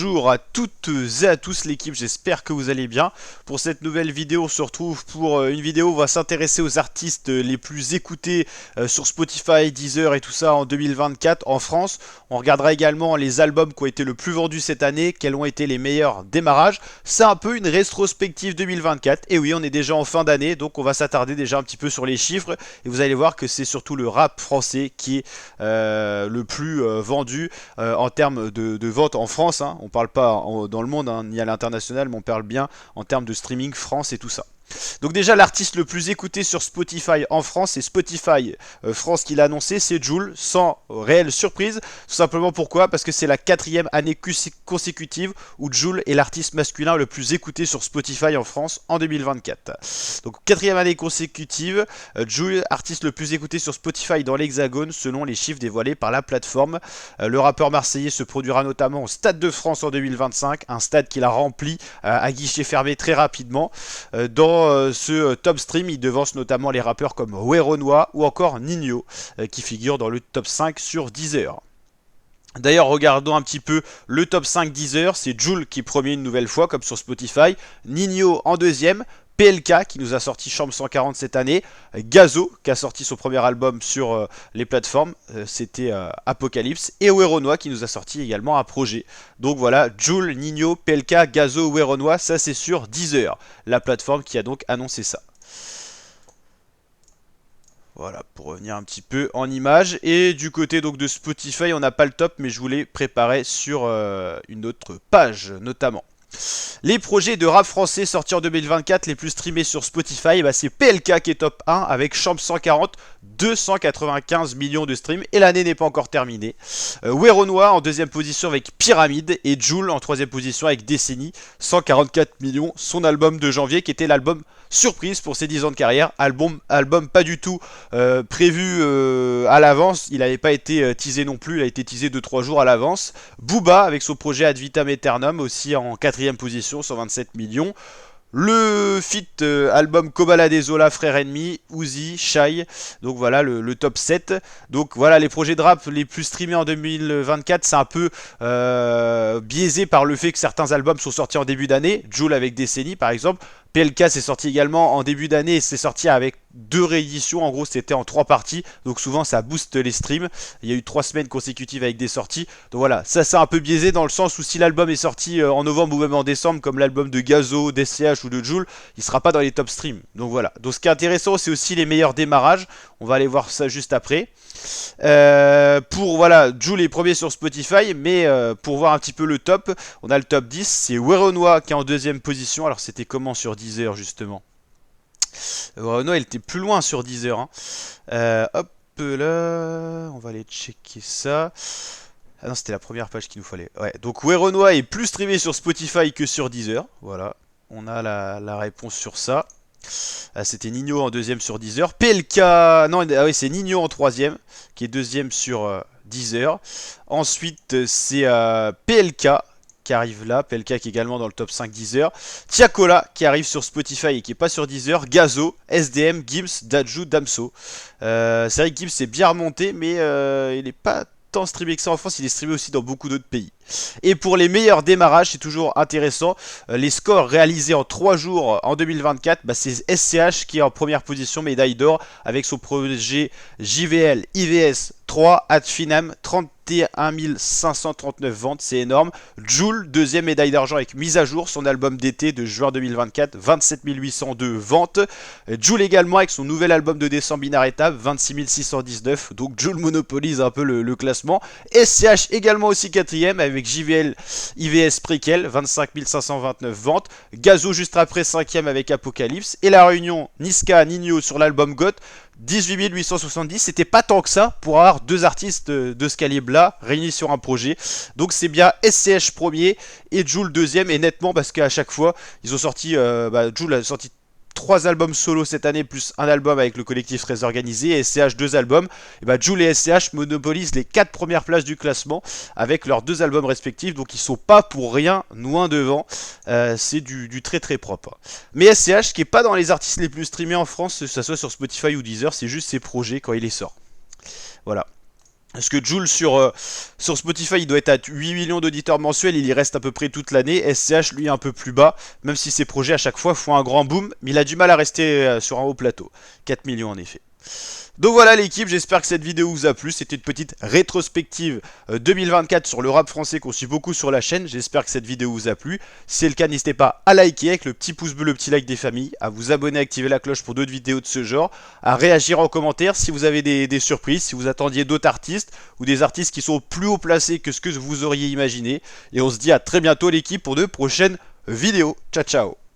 Bonjour à toutes et à tous l'équipe, j'espère que vous allez bien. Pour cette nouvelle vidéo, on se retrouve pour une vidéo où on va s'intéresser aux artistes les plus écoutés sur Spotify, Deezer et tout ça en 2024 en France. On regardera également les albums qui ont été le plus vendus cette année, quels ont été les meilleurs démarrages. C'est un peu une rétrospective 2024. Et oui, on est déjà en fin d'année, donc on va s'attarder déjà un petit peu sur les chiffres. Et vous allez voir que c'est surtout le rap français qui est le plus vendu en termes de vente en France, hein. On parle pas dans le monde, hein, ni à l'international, mais on parle bien en termes de streaming France et tout ça. Donc déjà l'artiste le plus écouté sur Spotify en France, c'est Spotify France qui l'a annoncé, c'est Jul, sans réelle surprise. Tout simplement pourquoi? Parce que c'est la 4e année consécutive où Jul est l'artiste masculin le plus écouté sur Spotify en France en 2024. Donc 4e année consécutive, Jul, artiste le plus écouté sur Spotify dans l'Hexagone selon les chiffres dévoilés par la plateforme. Le rappeur marseillais se produira notamment au Stade de France en 2025, un stade qu'il a rempli à guichet fermé très rapidement. Dans ce top stream, il devance notamment les rappeurs comme Werenoi ou encore Ninho, qui figurent dans le top 5 sur Deezer. D'ailleurs, regardons un petit peu le top 5 Deezer, c'est Jul qui est premier une nouvelle fois, comme sur Spotify, Ninho en deuxième, PLK qui nous a sorti Chambre 140 cette année, Gazo qui a sorti son premier album sur les plateformes, c'était Apocalypse, et Werenoi qui nous a sorti également un projet. Donc voilà, Jul, Ninho, PLK, Gazo, Werenoi, ça c'est sur Deezer, la plateforme qui a donc annoncé ça. Voilà, pour revenir un petit peu en image. Et du côté donc de Spotify, on n'a pas le top, mais je vous l'ai préparé sur une autre page notamment. Les projets de rap français sortis en 2024 les plus streamés sur Spotify, bah c'est PLK qui est top 1 avec Chambre 140, 295 millions de streams et l'année n'est pas encore terminée. Werenoi en deuxième position avec Pyramide et Jul en troisième position avec Décennie, 144 millions, son album de janvier qui était l'album surprise pour ses 10 ans de carrière, album pas du tout prévu à l'avance, il n'avait pas été teasé non plus, il a été teasé 2-3 jours à l'avance. Booba avec son projet Ad Vitam Aeternum aussi en 4ème position, 127 millions. Le feat album Kobala des Zola, Frère Ennemi, Uzi, Shai, donc voilà le top 7. Donc voilà les projets de rap les plus streamés en 2024, c'est un peu biaisé par le fait que certains albums sont sortis en début d'année, Jul avec Décennie par exemple. PLK s'est sorti également en début d'année et c'est sorti avec 2 rééditions, en gros c'était en 3 parties, donc souvent ça booste les streams. Il y a eu 3 semaines consécutives avec des sorties, donc voilà, ça c'est un peu biaisé dans le sens où si l'album est sorti en novembre ou même en décembre, comme l'album de Gazo, d'SCH ou de Jul, il sera pas dans les top streams, donc voilà. Donc ce qui est intéressant c'est aussi les meilleurs démarrages, on va aller voir ça juste après. Pour voilà, Jul est premier sur Spotify, mais pour voir un petit peu le top, on a le top 10, c'est Werenoi qui est en deuxième position. Alors c'était comment sur Deezer justement? Werenoi il était plus loin sur Deezer, hein. Hop là, on va aller checker ça. Ah non, c'était la première page qu'il nous fallait. Ouais, donc Werenoi est plus streamé sur Spotify que sur Deezer. Voilà, on a la réponse sur ça. C'était Ninho en deuxième sur Deezer. PLK, non, ah oui, c'est Ninho en troisième, qui est deuxième sur Deezer. Ensuite, c'est PLK qui arrive là. PLK qui est également dans le top 5 Deezer. Tiakola qui arrive sur Spotify et qui est pas sur Deezer. Gazo, SDM, Gims, Daju, Damso. C'est vrai que Gims est bien remonté, mais il n'est pas tant streamé que ça en France, il est streamé aussi dans beaucoup d'autres pays. Et pour les meilleurs démarrages, c'est toujours intéressant, les scores réalisés en 3 jours en 2024, bah c'est SCH qui est en première position, médaille d'or, avec son projet JVL IVS 3 Ad Finam, 31 539 ventes, c'est énorme. Jul, deuxième médaille d'argent avec Mise à jour, son album d'été de juin 2024, 27 802 ventes. Jul également avec son nouvel album de décembre Inaretable, 26 619, donc Jul monopolise un peu le classement. SCH également aussi quatrième avec JVL IVS Prequel, 25 529 ventes. Gazo juste après 5ème avec Apocalypse. Et la réunion Niska Ninho sur l'album GOT, 18 870. C'était pas tant que ça pour avoir 2 artistes de ce calibre-là réunis sur un projet. Donc c'est bien SCH premier et Jul deuxième. Et nettement parce qu'à chaque fois, ils ont sorti... Jul a sorti 3 albums solo cette année, plus un album avec le collectif très organisé, et SCH 2 albums, et bah Jul et SCH monopolisent les 4 premières places du classement avec leurs 2 albums respectifs, donc ils sont pas pour rien loin devant, c'est du très très propre. Mais SCH qui est pas dans les artistes les plus streamés en France, que ce soit sur Spotify ou Deezer, c'est juste ses projets quand il les sort. Voilà. Parce que Jul sur Spotify, il doit être à 8 millions d'auditeurs mensuels, il y reste à peu près toute l'année. SCH, lui, est un peu plus bas, même si ses projets à chaque fois font un grand boom, mais il a du mal à rester sur un haut plateau. 4 millions en effet. Donc voilà l'équipe, j'espère que cette vidéo vous a plu. C'était une petite rétrospective 2024 sur le rap français qu'on suit beaucoup sur la chaîne. J'espère que cette vidéo vous a plu. Si c'est le cas, n'hésitez pas à liker avec le petit pouce bleu, le petit like des familles, à vous abonner, à activer la cloche pour d'autres vidéos de ce genre, à réagir en commentaire si vous avez des surprises, si vous attendiez d'autres artistes ou des artistes qui sont plus haut placés que ce que vous auriez imaginé. Et on se dit à très bientôt l'équipe pour de prochaines vidéos. Ciao ciao.